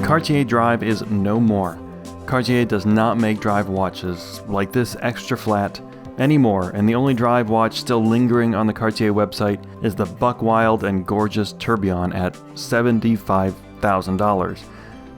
Cartier Drive is no more. Cartier does not make Drive watches like this extra flat anymore, and the only Drive watch still lingering on the Cartier website is the buck wild and gorgeous Tourbillon at $75,000.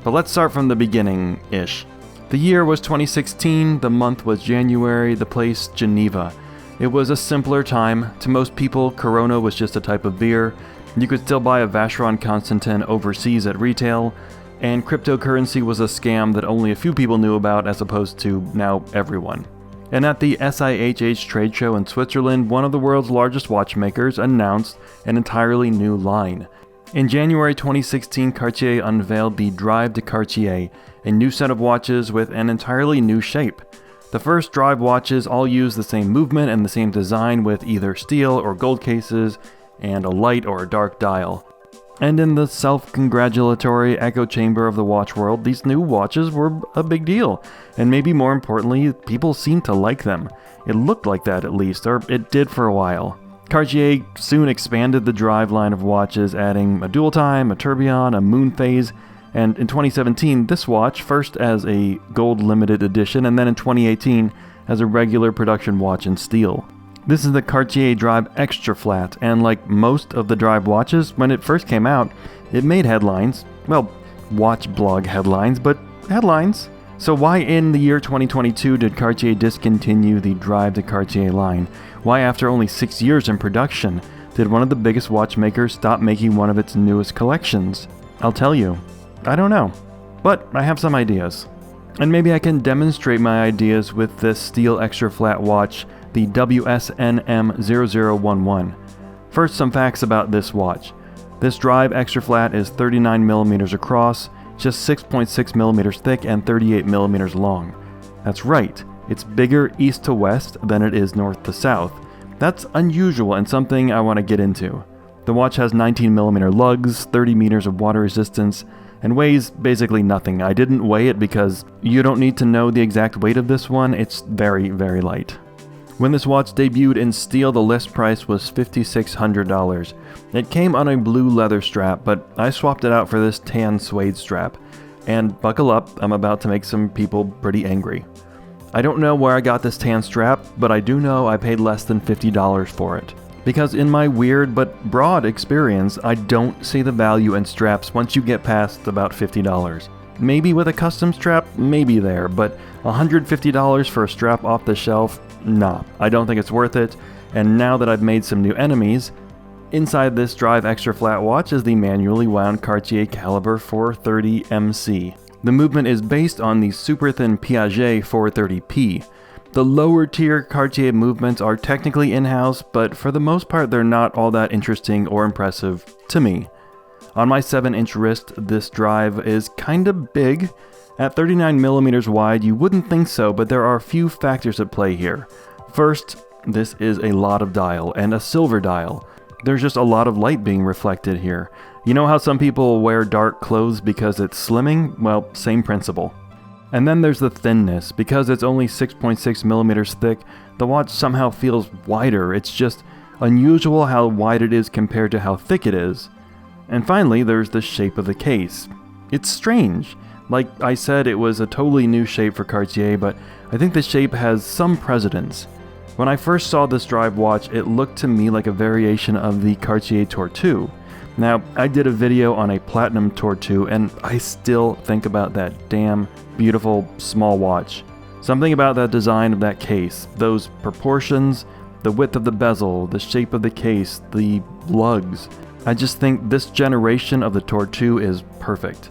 But let's start from the beginning-ish. The year was 2016, the month was January, the place Geneva. It was a simpler time. To most people, Corona was just a type of beer. You could still buy a Vacheron Constantin overseas at retail, and cryptocurrency was a scam that only a few people knew about as opposed to now everyone. And at the SIHH trade show in Switzerland, one of the world's largest watchmakers announced an entirely new line. In January 2016, Cartier unveiled the Drive de Cartier, a new set of watches with an entirely new shape. The first Drive watches all use the same movement and the same design with either steel or gold cases and a light or a dark dial. And in the self-congratulatory echo chamber of the watch world, these new watches were a big deal. And maybe more importantly, people seemed to like them. It looked like that at least, or it did for a while. Cartier soon expanded the Drive line of watches, adding a dual time, a tourbillon, a moon phase, and in 2017, this watch, first as a gold limited edition, and then in 2018 as a regular production watch in steel. This is the Cartier Drive Extra Flat, and like most of the Drive watches, when it first came out, it made headlines. Well, watch blog headlines, but headlines. So why in the year 2022 did Cartier discontinue the Drive de Cartier line? Why after only 6 years in production did one of the biggest watchmakers stop making one of its newest collections? I'll tell you, I don't know, but I have some ideas. And maybe I can demonstrate my ideas with this steel extra flat watch, the WSNM0011. First, some facts about this watch. This Drive Extra Flat is 39mm across, just 6.6mm thick and 38mm long. That's right, it's bigger east to west than it is north to south. That's unusual and something I want to get into. The watch has 19mm lugs, 30 meters of water resistance, and weighs basically nothing. I didn't weigh it because you don't need to know the exact weight of this one, it's very, very light. When this watch debuted in steel, the list price was $5,600. It came on a blue leather strap, but I swapped it out for this tan suede strap. And buckle up, I'm about to make some people pretty angry. I don't know where I got this tan strap, but I do know I paid less than $50 for it. Because in my weird but broad experience, I don't see the value in straps once you get past about $50. Maybe with a custom strap, maybe there, but $150 for a strap off the shelf? Nah, I don't think it's worth it, and now that I've made some new enemies, inside this Drive Extra Flat watch is the manually wound Cartier Caliber 430 MC. The movement is based on the super thin Piaget 430P. The lower tier Cartier movements are technically in-house, but for the most part they're not all that interesting or impressive to me. On my 7-inch wrist, this Drive is kinda big. At 39mm wide, you wouldn't think so, but there are a few factors at play here. First, this is a lot of dial, and a silver dial. There's just a lot of light being reflected here. You know how some people wear dark clothes because it's slimming? Well, same principle. And then there's the thinness. Because it's only 6.6mm thick, the watch somehow feels wider. It's just unusual how wide it is compared to how thick it is. And finally, there's the shape of the case. It's strange. Like I said, it was a totally new shape for Cartier, but I think the shape has some precedence. When I first saw this Drive watch, it looked to me like a variation of the Cartier Tortue. Now, I did a video on a platinum Tortue, and I still think about that damn beautiful small watch. Something about that design of that case, those proportions, the width of the bezel, the shape of the case, the lugs. I just think this generation of the Tortue is perfect.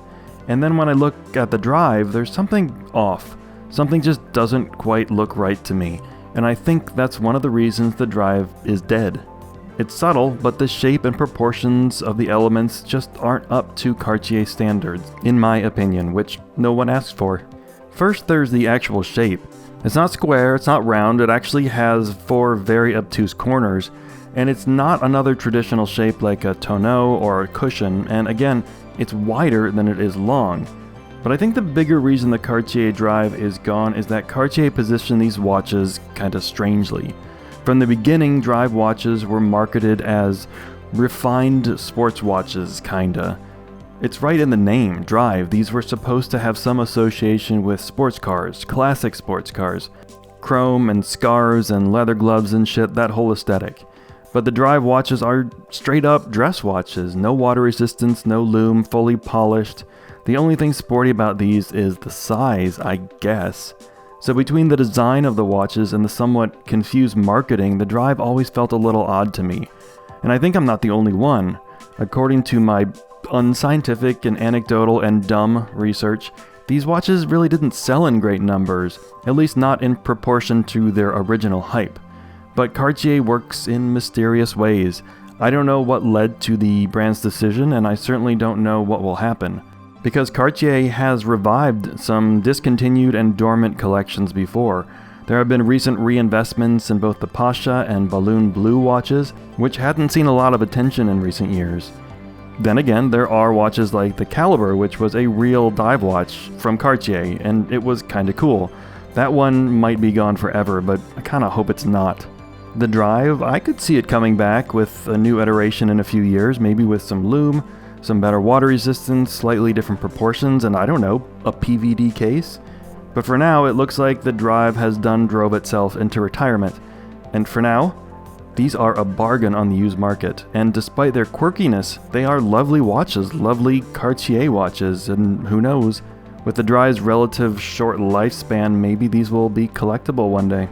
And then when I look at the Drive, there's something off. Something just doesn't quite look right to me. And I think that's one of the reasons the Drive is dead. It's subtle, but the shape and proportions of the elements just aren't up to Cartier standards, in my opinion, which no one asked for. First, there's the actual shape. It's not square, it's not round, it actually has 4 very obtuse corners, and it's not another traditional shape like a tonneau or a cushion, and again, it's wider than it is long. But I think the bigger reason the Cartier Drive is gone is that Cartier positioned these watches kinda strangely. From the beginning, Drive watches were marketed as refined sports watches, kinda. It's right in the name, Drive. These were supposed to have some association with sports cars, classic sports cars. Chrome and scars and leather gloves and shit, that whole aesthetic. But the Drive watches are straight up dress watches. No water resistance, no lume, fully polished. The only thing sporty about these is the size, I guess. So between the design of the watches and the somewhat confused marketing, the Drive always felt a little odd to me. And I think I'm not the only one. According to my unscientific and anecdotal and dumb research, these watches really didn't sell in great numbers, at least not in proportion to their original hype. But Cartier works in mysterious ways. I don't know what led to the brand's decision, and I certainly don't know what will happen. Because Cartier has revived some discontinued and dormant collections before. There have been recent reinvestments in both the Pasha and Balloon Blue watches, which hadn't seen a lot of attention in recent years. Then again, there are watches like the Caliber, which was a real dive watch from Cartier, and it was kinda cool. That one might be gone forever, but I kinda hope it's not. The Drive, I could see it coming back with a new iteration in a few years, maybe with some lume, some better water resistance, slightly different proportions, and I don't know, a PVD case? But for now, it looks like the Drive has drove itself into retirement. And for now, these are a bargain on the used market, and despite their quirkiness, they are lovely watches, lovely Cartier watches, and who knows, with the Drive's relative short lifespan, maybe these will be collectible one day.